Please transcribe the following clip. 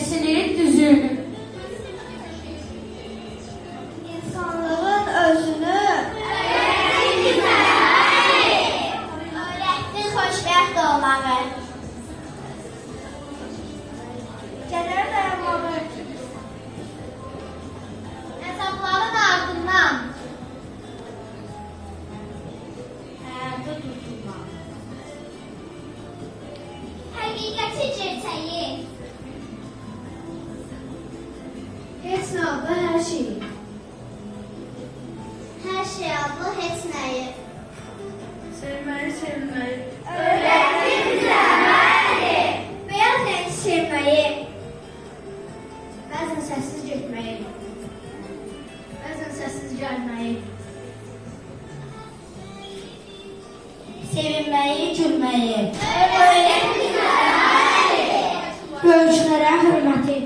sinir düzülür. İnsanlığın özünü öğretdi xoşbəxt olmağı. Kədər dayanmalı. Hesabların ardından həyatı tutulmaq. Həqiqəti gerçəyi. Heç nə adlı hər şeyi. Hər şey adlı heç nəyi. Sevməyi, sevməyi. Öyrətdi bizə əməli. Beyaz rəng sevməyi. Bəzən səssiz getməyi. Bəzən səssiz gəlməyi. Sevinməyi, gülməyi. Öyrətdi bizə əməli. Böyüklərə hörməti.